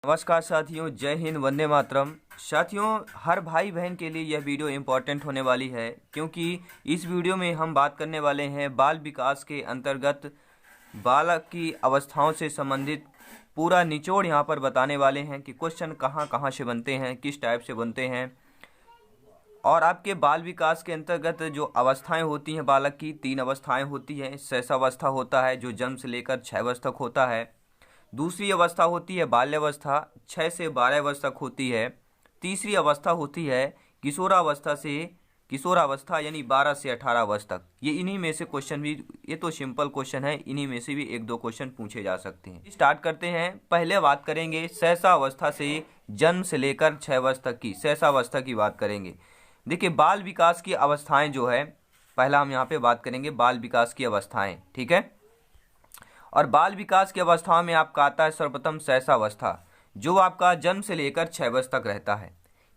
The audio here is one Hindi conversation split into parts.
नमस्कार साथियों, जय हिंद, वंदे मातरम। साथियों, हर भाई बहन के लिए यह वीडियो इम्पोर्टेंट होने वाली है क्योंकि इस वीडियो में हम बात करने वाले हैं बाल विकास के अंतर्गत बालक की अवस्थाओं से संबंधित पूरा निचोड़ यहाँ पर बताने वाले हैं कि क्वेश्चन कहाँ कहाँ से बनते हैं, किस टाइप से बनते हैं। और आपके बाल विकास के अंतर्गत जो अवस्थाएं होती हैं बालक की, 3 अवस्थाएं होती हैं। शैशवावस्था होता है जो जन्म से लेकर 6 वर्ष तक होता है। दूसरी अवस्था होती है बाल्यावस्था, 6 से 12 वर्ष तक होती है। तीसरी अवस्था होती है किशोरावस्था से किशोरावस्था यानी 12 से 18 वर्ष तक। ये इन्हीं में से क्वेश्चन भी, ये तो सिंपल क्वेश्चन है, इन्हीं में से भी 1-2 क्वेश्चन पूछे जा सकते हैं। स्टार्ट करते हैं। पहले बात करेंगे शैशवावस्था से जन्म से लेकर 6 वर्ष तक की शैशवावस्था की बात करेंगे। देखिए, बाल विकास की अवस्थाएं जो है, पहला हम यहाँ पे बात करेंगे बाल विकास की अवस्थाएं, ठीक है। और बाल विकास की अवस्थाओं में आपका आता है सर्वप्रथम शैशवावस्था, जो आपका जन्म से लेकर 6 वर्ष तक रहता है।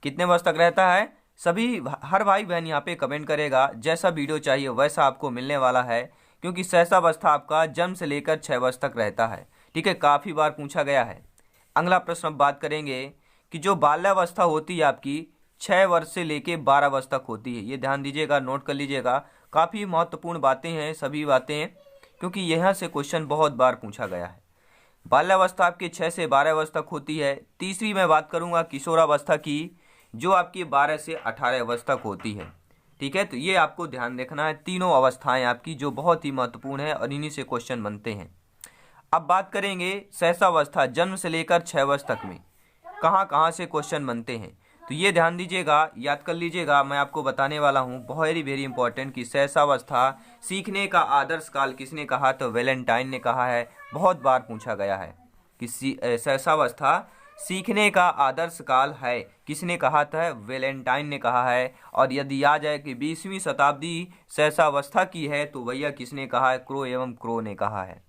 कितने वर्ष तक रहता है? सभी हर भाई बहन यहाँ पे कमेंट करेगा, जैसा वीडियो चाहिए वैसा आपको मिलने वाला है, क्योंकि शैशवावस्था आपका जन्म से लेकर 6 वर्ष तक रहता है, ठीक है। काफ़ी बार पूछा गया है। अगला प्रश्न अब बात करेंगे कि जो बाल्यावस्था होती है आपकी 6 वर्ष से लेके 12 वर्ष तक होती है। ये ध्यान दीजिएगा, नोट कर लीजिएगा, काफ़ी महत्वपूर्ण बातें हैं सभी बातें, क्योंकि यहाँ से क्वेश्चन बहुत बार पूछा गया है। बाल्यावस्था आपकी 6 से 12 वर्ष तक होती है। तीसरी मैं बात करूँगा किशोरावस्था की, जो आपकी 12 से 18 वर्ष तक होती है, ठीक है। तो ये आपको ध्यान रखना है, तीनों अवस्थाएं आपकी जो बहुत ही महत्वपूर्ण है और इन्हीं से क्वेश्चन बनते हैं। अब बात करेंगे शैशवावस्था, जन्म से लेकर 6 वर्ष तक में कहाँ कहाँ से क्वेश्चन बनते हैं। तो ये ध्यान दीजिएगा, याद कर लीजिएगा, मैं आपको बताने वाला हूँ, वेरी वेरी इंपॉर्टेंट, कि शैशवावस्था सीखने का आदर्श काल किसने कहा? तो वैलेंटाइन ने कहा है। बहुत बार पूछा गया है कि शैशवावस्था सीखने का आदर्श काल है, किसने कहा था? वैलेंटाइन ने कहा है। और यदि आ जाए कि 20वीं शताब्दी शैशवावस्था की है, तो भैया किसने कहा है? क्रो एवं क्रो ने कहा है,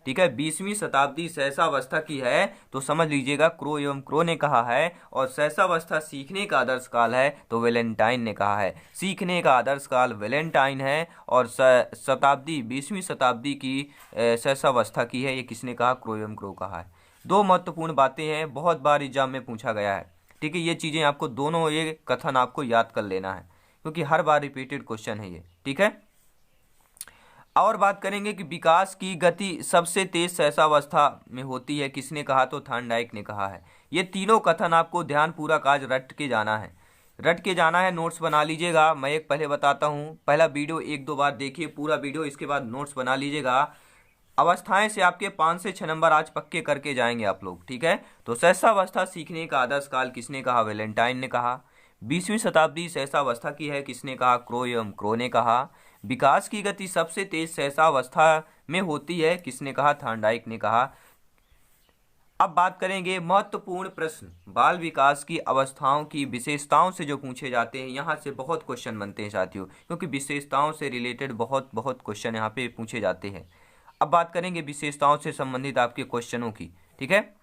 ठीक है। 20वीं शताब्दी शैशवावस्था की है तो समझ लीजिएगा क्रो एवं क्रो ने कहा है। और शैशवावस्था सीखने का आदर्श काल है तो वैलेंटाइन ने कहा है। सीखने का आदर्श काल वैलेंटाइन है और शताब्दी 20वीं शताब्दी की शैशवावस्था की है, ये किसने कहा? क्रो एवं क्रो कहा है। 2 महत्वपूर्ण बातें हैं, बहुत बार एग्जाम में पूछा गया है, ठीक है। ये चीज़ें आपको दोनों, ये कथन आपको याद कर लेना है, क्योंकि हर बार रिपीटेड क्वेश्चन है ये, ठीक है। और बात करेंगे कि विकास की गति सबसे तेज शैशवावस्था में होती है, किसने कहा? तो थॉर्नडाइक ने कहा है। ये तीनों कथन आपको ध्यानपूर्वक आज रट के जाना है, नोट्स बना लीजिएगा। मैं एक पहले बताता हूँ, पहला वीडियो 1-2 बार देखिए पूरा वीडियो, इसके बाद नोट्स बना लीजिएगा। अवस्थाएं से आपके 5 से 6 नंबर आज पक्के करके जाएंगे आप लोग, ठीक है। तो शैशवावस्था सीखने का आदर्श काल किसने कहा? वैलेंटाइन ने कहा। 20वीं शताब्दी शैशवावस्था की है, किसने कहा? क्रो एवं क्रो ने कहा। विकास की गति सबसे तेज शैशवावस्था में होती है, किसने कहा? थॉर्नडाइक ने कहा। अब बात करेंगे महत्वपूर्ण प्रश्न, बाल विकास की अवस्थाओं की विशेषताओं से जो पूछे जाते हैं, यहाँ से बहुत क्वेश्चन बनते हैं साथियों, क्योंकि विशेषताओं से रिलेटेड बहुत बहुत क्वेश्चन यहाँ पे पूछे जाते हैं। अब बात करेंगे विशेषताओं से संबंधित आपके क्वेश्चनों की, ठीक है।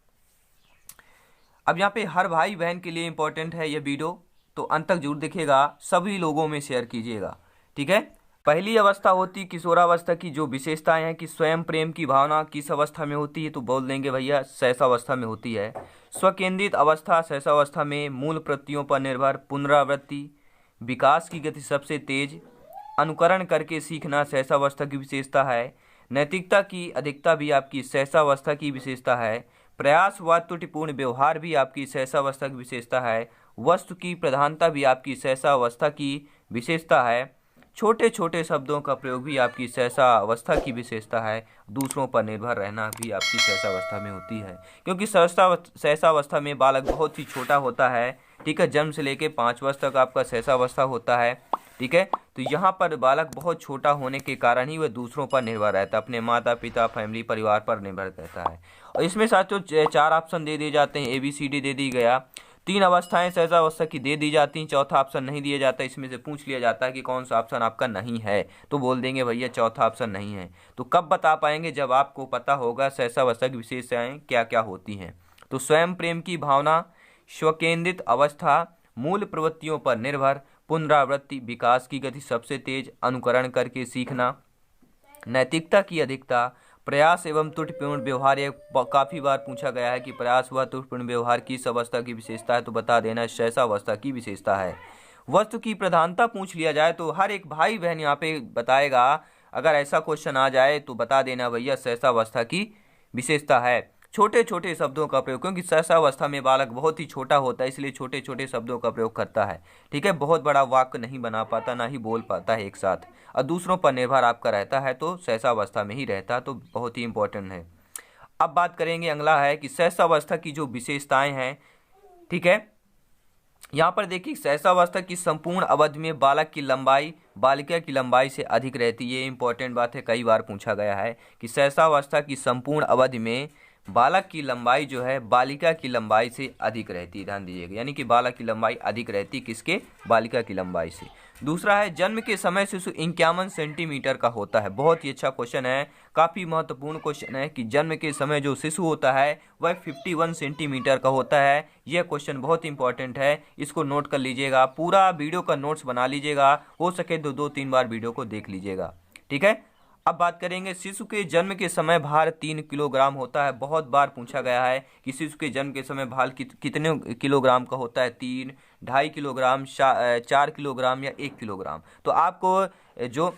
अब यहाँ पे हर भाई बहन के लिए इंपॉर्टेंट है यह वीडियो, तो अंत तक जरूर देखिएगा, सभी लोगों में शेयर कीजिएगा, ठीक है। पहली अवस्था होती किशोरावस्था की, जो विशेषताएं हैं कि स्वयं प्रेम की भावना किस अवस्था में होती है? तो बोल देंगे भैया शैशवावस्था में होती है। स्वकेंद्रित अवस्था शैशवावस्था में, मूल प्रवृत्तियों पर निर्भर पुनरावृत्ति, विकास की गति सबसे तेज, अनुकरण करके सीखना शैशवावस्था की विशेषता है। नैतिकता की अधिकता भी आपकी शैशवावस्था की विशेषता है। प्रयास व त्रुटिपूर्ण व्यवहार भी आपकी शैशवावस्था की विशेषता है। वस्तु की प्रधानता भी आपकी शैशवावस्था की विशेषता है। छोटे छोटे शब्दों का प्रयोग भी आपकी शैशवावस्था की विशेषता है। दूसरों पर निर्भर रहना भी आपकी शैशवावस्था में होती है, क्योंकि शैशवावस्था में बालक बहुत ही छोटा होता है, ठीक है। जन्म से लेकर 5 वर्ष तक आपका शैशवावस्था होता है, ठीक है। तो यहाँ पर बालक बहुत छोटा होने के कारण ही वह दूसरों पर निर्भर रहता है, अपने माता पिता, फैमिली, परिवार पर निर्भर रहता है। और इसमें साथियों 4 ऑप्शन दे दिए जाते हैं, ABCD दे दी गया। 3 अवस्थाएं शैशवावस्था की दे दी जाती हैं, चौथा ऑप्शन नहीं दिया जाता। इसमें से पूछ लिया जाता है कि कौन सा ऑप्शन आपका नहीं है, तो बोल देंगे भैया चौथा ऑप्शन नहीं है। तो कब बता पाएंगे? जब आपको पता होगा शैशवावस्था की विशेषताएं क्या क्या होती हैं। तो स्वयं प्रेम की भावना, स्वकेंद्रित अवस्था, मूल प्रवृत्तियों पर निर्भर, पुनरावृत्ति, विकास की गति सबसे तेज, अनुकरण करके सीखना, नैतिकता की अधिकता, प्रयास एवं त्रुटिपूर्ण व्यवहार, ये काफ़ी बार पूछा गया है कि प्रयास व त्रुटिपूर्ण व्यवहार किस अवस्था की विशेषता है, तो बता देना शैशवावस्था की विशेषता है। वस्तु की प्रधानता पूछ लिया जाए तो हर एक भाई बहन यहाँ पे बताएगा, अगर ऐसा क्वेश्चन आ जाए तो बता देना भैया शैशवावस्था की विशेषता है। छोटे छोटे शब्दों का प्रयोग, क्योंकि शैशवावस्था में बालक बहुत ही छोटा होता है, इसलिए छोटे छोटे शब्दों का प्रयोग करता है। ठीक है, बहुत बड़ा वाक्य नहीं बना पाता, ना ही बोल पाता है एक साथ, और दूसरों पर निर्भर आपका रहता है, तो शैशवावस्था में ही रहता है, तो बहुत ही इंपॉर्टेंट है। अब बात करेंगे, अगला है कि शैशवावस्था की जो विशेषताएं हैं। ठीक है, यहाँ पर देखिए, शैशवावस्था की संपूर्ण अवधि में बालक की लंबाई बालिका की लंबाई से अधिक रहती है। ये इंपॉर्टेंट बात है, कई बार पूछा गया है कि शैशवावस्था की संपूर्ण अवधि में बालक की लंबाई जो है बालिका की लंबाई से अधिक रहती है। ध्यान दीजिएगा, यानी कि बालक की लंबाई अधिक रहती है किसके, बालिका की लंबाई से। दूसरा है, जन्म के समय शिशु 51 सेंटीमीटर का होता है। बहुत ही अच्छा क्वेश्चन है, काफ़ी महत्वपूर्ण क्वेश्चन है कि जन्म के समय जो शिशु होता है वह 51 सेंटीमीटर का होता है। यह क्वेश्चन बहुत इंपॉर्टेंट है, इसको नोट कर लीजिएगा, पूरा वीडियो का नोट्स बना लीजिएगा, हो सके तो 2-3 बार वीडियो को देख लीजिएगा। ठीक है, अब बात करेंगे, शिशु के जन्म के समय भार 3 किलोग्राम होता है। बहुत बार पूछा गया है कि शिशु के जन्म के समय भार कितने किलोग्राम का होता है, 3, 2.5 किलोग्राम, 4 किलोग्राम या 1 किलोग्राम। तो आपको जो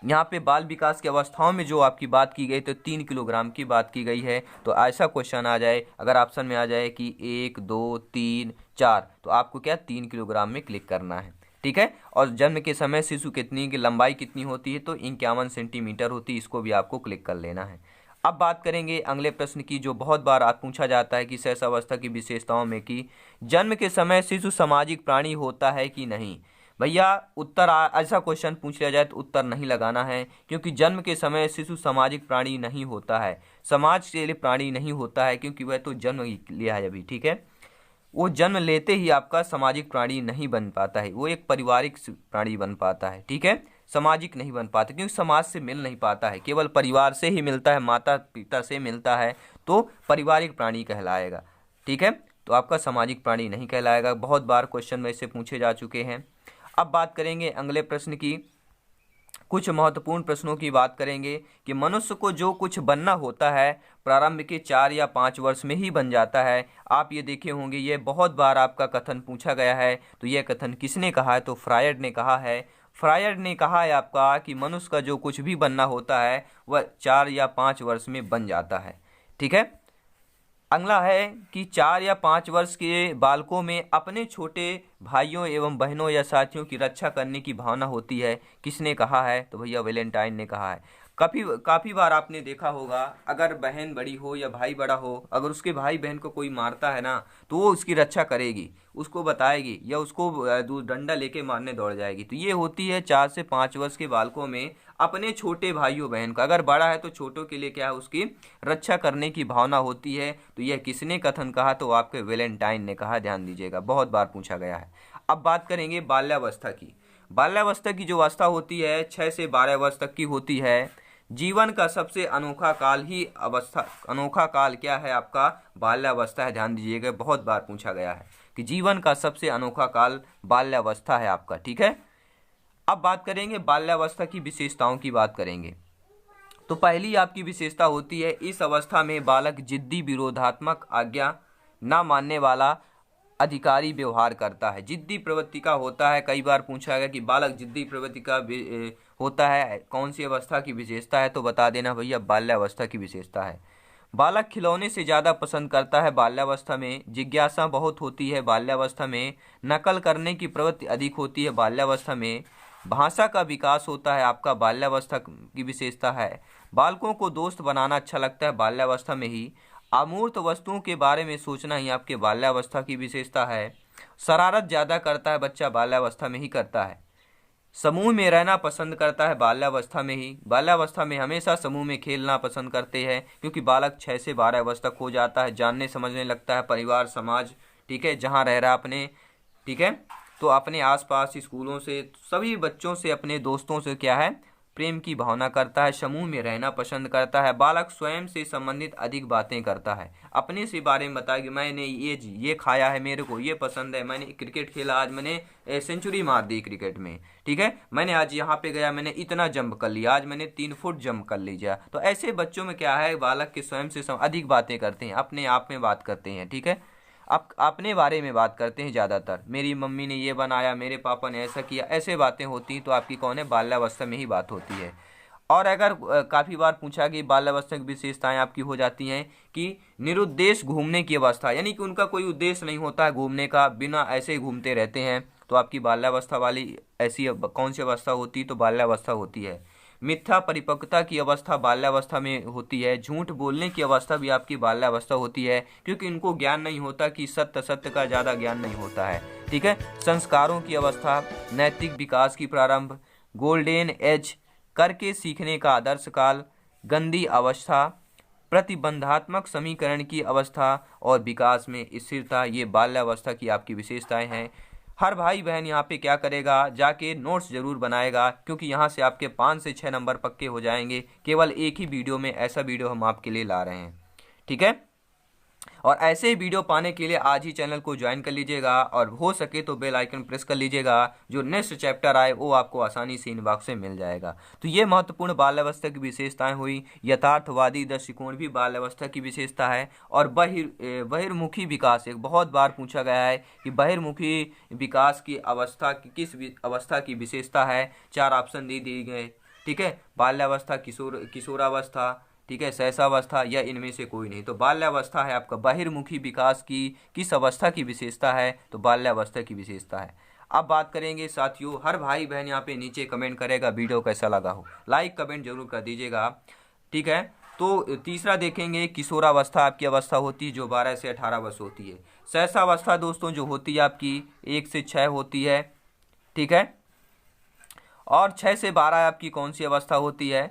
यहाँ पे बाल विकास की अवस्थाओं में जो आपकी बात की गई, तो 3 किलोग्राम की बात की गई है। तो ऐसा क्वेश्चन आ जाए, अगर ऑप्शन में आ जाए कि 1, 2, 3, 4, तो आपको क्या 3 किलोग्राम में क्लिक करना है। ठीक है, और जन्म के समय शिशु कितनी की लंबाई कितनी होती है, तो 51 सेंटीमीटर होती है, इसको भी आपको क्लिक कर लेना है। अब बात करेंगे अगले प्रश्न की, जो बहुत बार आप पूछा जाता है कि शैशवावस्था की विशेषताओं में कि जन्म के समय शिशु सामाजिक प्राणी होता है कि नहीं। भैया उत्तर, ऐसा क्वेश्चन पूछ लिया जाए तो उत्तर नहीं लगाना है, क्योंकि जन्म के समय शिशु सामाजिक प्राणी नहीं होता है, समाज के लिए प्राणी नहीं होता है, क्योंकि वह तो जन्म लिया है अभी। ठीक है, वो जन्म लेते ही आपका सामाजिक प्राणी नहीं बन पाता है, वो एक पारिवारिक प्राणी बन पाता है। ठीक है, सामाजिक नहीं बन पाता, क्योंकि समाज से मिल नहीं पाता है, केवल परिवार से ही मिलता है, माता पिता से मिलता है, तो पारिवारिक प्राणी कहलाएगा। ठीक है, तो आपका सामाजिक प्राणी नहीं कहलाएगा। बहुत बार क्वेश्चन में से पूछे जा चुके हैं। अब बात करेंगे अगले प्रश्न की, कुछ महत्वपूर्ण प्रश्नों की बात करेंगे कि मनुष्य को जो कुछ बनना होता है प्रारंभ के 4 या 5 वर्ष में ही बन जाता है। आप ये देखे होंगे, ये बहुत बार आपका कथन पूछा गया है। तो यह कथन किसने कहा है, तो फ्रायड ने कहा है। फ्रायड ने कहा है आपका कि मनुष्य का जो कुछ भी बनना होता है वह 4 या 5 वर्ष में बन जाता है। ठीक है, अगला है कि 4 या 5 वर्ष के बालकों में अपने छोटे भाइयों एवं बहनों या साथियों की रक्षा करने की भावना होती है। किसने कहा है, तो भैया वैलेंटाइन ने कहा है। काफ़ी बार आपने देखा होगा, अगर बहन बड़ी हो या भाई बड़ा हो, अगर उसके भाई बहन को कोई मारता है ना, तो वो उसकी रक्षा करेगी, उसको बताएगी, या उसको डंडा लेके मारने दौड़ जाएगी। तो ये होती है 4 से 5 वर्ष के बालकों में अपने छोटे भाइयों बहन का, अगर बड़ा है तो छोटों के लिए क्या है, उसकी रक्षा करने की भावना होती है। तो यह किसने कथन कहा, तो आपके वैलेंटाइन ने कहा। ध्यान दीजिएगा, बहुत बार पूछा गया है। अब बात करेंगे बाल्यावस्था की। बाल्यावस्था की जो अवस्था होती है 6 से 12 वर्ष तक की होती है। जीवन का सबसे अनोखा काल ही अनोखा काल क्या है आपका, बाल्यावस्था है। ध्यान दीजिएगा, बहुत बार पूछा गया है कि जीवन का सबसे अनोखा काल बाल्यावस्था है आपका। ठीक है, अब बात करेंगे बाल्यावस्था की विशेषताओं की बात करेंगे। तो पहली आपकी विशेषता होती है, इस अवस्था में बालक जिद्दी, विरोधात्मक, आज्ञा ना मानने वाला, अधिकारी व्यवहार करता है। जिद्दी प्रवृत्ति का होता है। कई बार पूछा गया कि बालक जिद्दी प्रवृत्ति का होता है, कौन सी अवस्था की विशेषता है, तो बता देना भैया बाल्यावस्था की विशेषता है। बालक खिलौने से ज़्यादा पसंद करता है बाल्यावस्था में। जिज्ञासा बहुत होती है बाल्यावस्था में। नकल करने की प्रवृत्ति अधिक होती है बाल्यावस्था में। भाषा का विकास होता है आपका बाल्यावस्था की विशेषता है। बालकों को दोस्त बनाना अच्छा लगता है बाल्यावस्था में ही। अमूर्त वस्तुओं के बारे में सोचना ही आपके बाल्यावस्था की विशेषता है। शरारत ज़्यादा करता है बच्चा बाल्यावस्था में ही करता है। समूह में रहना पसंद करता है बाल्यावस्था में ही। बाल्यावस्था में हमेशा समूह में खेलना पसंद करते हैं, क्योंकि बालक 6 से 12 वर्ष तक हो जाता है, जानने समझने लगता है परिवार, समाज, ठीक है, जहाँ रह रहा अपने, ठीक है, तो अपने आसपास स्कूलों से, सभी बच्चों से, अपने दोस्तों से क्या है, प्रेम की भावना करता है, समूह में रहना पसंद करता है, बालक स्वयं से संबंधित अधिक बातें करता है, अपने से बारे में बताया कि मैंने ये खाया है, मेरे को ये पसंद है, मैंने क्रिकेट खेला, आज मैंने सेंचुरी मार दी क्रिकेट में, ठीक है, मैंने आज यहाँ पे गया, मैंने इतना जंप कर लिया, आज मैंने 3 फुट जंप कर लिया। तो ऐसे बच्चों में क्या है, बालक के स्वयं से अधिक बातें करते हैं, अपने आप में बात करते हैं, ठीक है, आप अपने बारे में बात करते हैं ज़्यादातर, मेरी मम्मी ने ये बनाया, मेरे पापा ने ऐसा किया, ऐसे बातें होती हैं। तो आपकी कौन है, बाल्यावस्था में ही बात होती है। और अगर काफ़ी बार पूछा कि बाल्यावस्था की विशेषताएं आपकी हो जाती हैं कि निरुद्देश घूमने की अवस्था, यानी कि उनका कोई उद्देश्य नहीं होता है घूमने का, बिना ऐसे ही घूमते रहते हैं, तो आपकी बाल्यावस्था वाली ऐसी कौन सी अवस्था होती है, तो बाल्यावस्था होती है। मिथ्या परिपक्वता की अवस्था बाल्यावस्था में होती है। झूठ बोलने की अवस्था भी आपकी बाल्यावस्था होती है, क्योंकि इनको ज्ञान नहीं होता कि सत्य का ज़्यादा ज्ञान नहीं होता है, ठीक है। संस्कारों की अवस्था, नैतिक विकास की प्रारंभ, गोल्डन एज, करके सीखने का आदर्श काल, गंदी अवस्था, प्रतिबंधात्मक समीकरण की अवस्था और विकास में स्थिरता, ये बाल्यावस्था की आपकी विशेषताएं हैं। हर भाई बहन यहाँ पे क्या करेगा, जाके नोट्स जरूर बनाएगा, क्योंकि यहाँ से आपके 5 से 6 नंबर पक्के हो जाएंगे केवल एक ही वीडियो में। ऐसा वीडियो हम आपके लिए ला रहे हैं, ठीक है। और ऐसे ही वीडियो पाने के लिए आज ही चैनल को ज्वाइन कर लीजिएगा, और हो सके तो बेल आइकन प्रेस कर लीजिएगा, जो नेक्स्ट चैप्टर आए वो आपको आसानी से इनबॉक्स में मिल जाएगा। तो ये महत्वपूर्ण बाल्यावस्था की विशेषताएं हुई। यथार्थवादी दृष्टिकोण भी बाल्यावस्था की विशेषता है। और बहिर्मुखी विकास, एक बहुत बार पूछा गया है कि बहिर्मुखी विकास की अवस्था किस अवस्था की विशेषता है। 4 ऑप्शन दे दिए गए, ठीक है। बाल्यावस्था, किशोरावस्था, ठीक है, शैशवावस्था, या इनमें से कोई नहीं। तो बाल्यावस्था है आपका बहिर्मुखी विकास की किस अवस्था की विशेषता है, तो बाल्यावस्था की विशेषता है। अब बात करेंगे साथियों, हर भाई बहन यहाँ पे नीचे कमेंट करेगा वीडियो कैसा लगा हो, लाइक कमेंट जरूर कर दीजिएगा, ठीक है। तो तीसरा देखेंगे, किशोरावस्था आपकी अवस्था होती है जो 12 से 18 वर्ष होती है। शैशवावस्था दोस्तों जो होती है आपकी 1 से 6 होती है, ठीक है। और 6 से 12 आपकी कौन सी अवस्था होती है,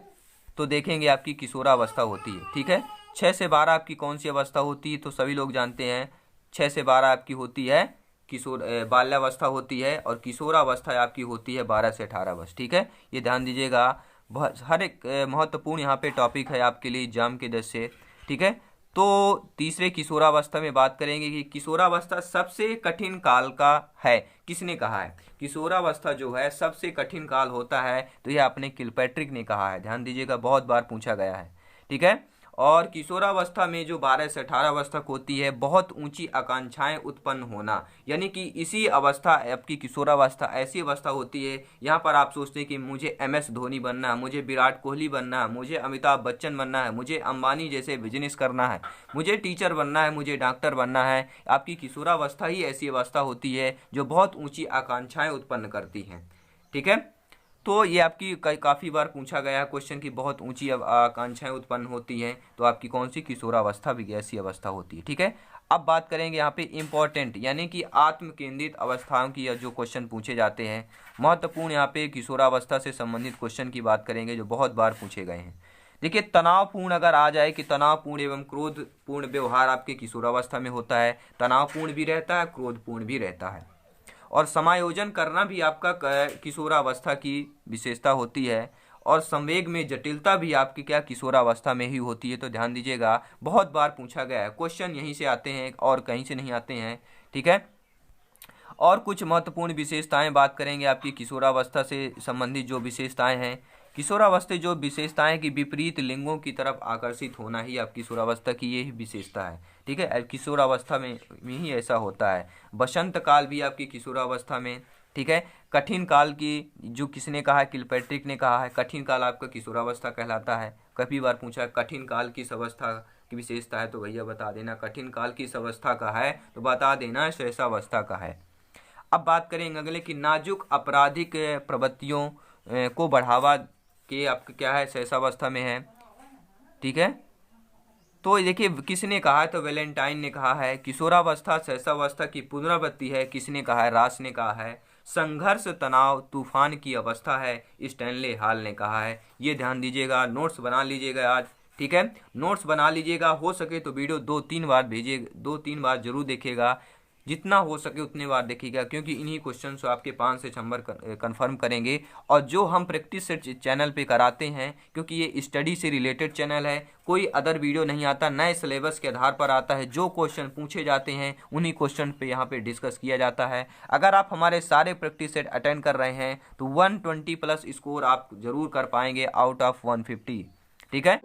तो देखेंगे आपकी किशोरावस्था होती है, ठीक है। 6 से 12 आपकी कौन सी अवस्था होती है, तो सभी लोग जानते हैं 6 से 12 आपकी होती है बाल्यावस्था होती है, और किशोरावस्था आपकी होती है 12 से 18 वर्ष, ठीक है। ये ध्यान दीजिएगा, हर एक महत्वपूर्ण यहाँ पे टॉपिक है आपके लिए एग्जाम के दृष्टि से, ठीक है। तो तीसरे किशोरावस्था में बात करेंगे कि किशोरावस्था सबसे कठिन काल का है, किसने कहा है, किशोरावस्था जो है सबसे कठिन काल होता है, तो यह आपने किलपैट्रिक ने कहा है, ध्यान दीजिएगा, बहुत बार पूछा गया है, ठीक है। और किशोरावस्था में जो 12 से 18 वर्ष तक होती है, बहुत ऊंची आकांक्षाएं उत्पन्न होना, यानी कि इसी अवस्था आपकी किशोरावस्था ऐसी अवस्था होती है, यहाँ पर आप सोचते हैं कि मुझे MS धोनी बनना है, मुझे विराट कोहली बनना है, मुझे अमिताभ बच्चन बनना है, मुझे अंबानी जैसे बिजनेस करना है, मुझे टीचर बनना है, मुझे डॉक्टर बनना है। आपकी किशोरावस्था ही ऐसी अवस्था होती है जो बहुत ऊँची आकांक्षाएँ उत्पन्न करती हैं, ठीक है। तो ये आपकी काफ़ी बार पूछा गया क्वेश्चन की बहुत ऊंची आकांक्षाएं उत्पन्न होती हैं, तो आपकी कौन सी किशोरावस्था भी ऐसी अवस्था होती है, ठीक है। अब बात करेंगे यहाँ पे इम्पोर्टेंट, यानी कि आत्म केंद्रित अवस्थाओं की जो क्वेश्चन पूछे जाते हैं, महत्वपूर्ण यहाँ पे किशोरावस्था से संबंधित क्वेश्चन की बात करेंगे जो बहुत बार पूछे गए हैं। देखिए, तनावपूर्ण अगर आ जाए कि तनावपूर्ण एवं क्रोधपूर्ण व्यवहार आपके किशोरावस्था में होता है, तनावपूर्ण भी रहता है, क्रोधपूर्ण भी रहता है, और समायोजन करना भी आपका किशोरावस्था की विशेषता होती है, और संवेग में जटिलता भी आपकी क्या किशोरावस्था में ही होती है। तो ध्यान दीजिएगा, बहुत बार पूछा गया है, क्वेश्चन यहीं से आते हैं और कहीं से नहीं आते हैं, ठीक है। और कुछ महत्वपूर्ण विशेषताएं बात करेंगे आपकी किशोरावस्था से संबंधित जो विशेषताएं हैं। किशोरावस्था जो विशेषताएं कि विपरीत लिंगों की तरफ आकर्षित होना ही आपकी किशोरावस्था की यही विशेषता है, ठीक है। किशोरावस्था में ही ऐसा होता है। बसंत काल भी आपकी किशोरावस्था में, ठीक है। कठिन काल की जो किसने कहा है, किलपैट्रिक ने कहा है, कठिन काल आपका किशोरावस्था कहलाता है। काफी बार पूछा कठिन काल की अवस्था की विशेषता है, तो भैया बता देना कठिन काल की अवस्था का है, तो बता देना शैशवावस्था का है। अब बात करेंगे अगले कि नाजुक आपराधिक प्रवृत्तियों को बढ़ावा के आपका क्या है, शैशवावस्था में है, ठीक है। तो देखिए किसने कहा है, तो वैलेंटाइन ने कहा है। किशोरावस्था शैशवावस्था की पुनरावृत्ति है, किसने कहा है, रास ने कहा है। संघर्ष तनाव तूफान की अवस्था है, स्टैनले हॉल ने कहा है। ये ध्यान दीजिएगा, नोट्स बना लीजिएगा आज, ठीक है। नोट्स बना लीजिएगा, हो सके तो वीडियो 2-3 बार भेजिए, 2-3 बार जरूर देखिएगा। जितना हो सके उतने बार देखिएगा, क्योंकि इन्हीं क्वेश्चन को आपके 5 से 6 नंबर कन्फर्म करेंगे। और जो हम प्रैक्टिस सेट चैनल पे कराते हैं, क्योंकि ये स्टडी से रिलेटेड चैनल है, कोई अदर वीडियो नहीं आता, नए सिलेबस के आधार पर आता है। जो क्वेश्चन पूछे जाते हैं उन्हीं क्वेश्चन पे यहाँ पे डिस्कस किया जाता है। अगर आप हमारे सारे प्रैक्टिस सेट अटेंड कर रहे हैं तो 120 प्लस स्कोर आप जरूर कर पाएंगे आउट ऑफ 150। ठीक है।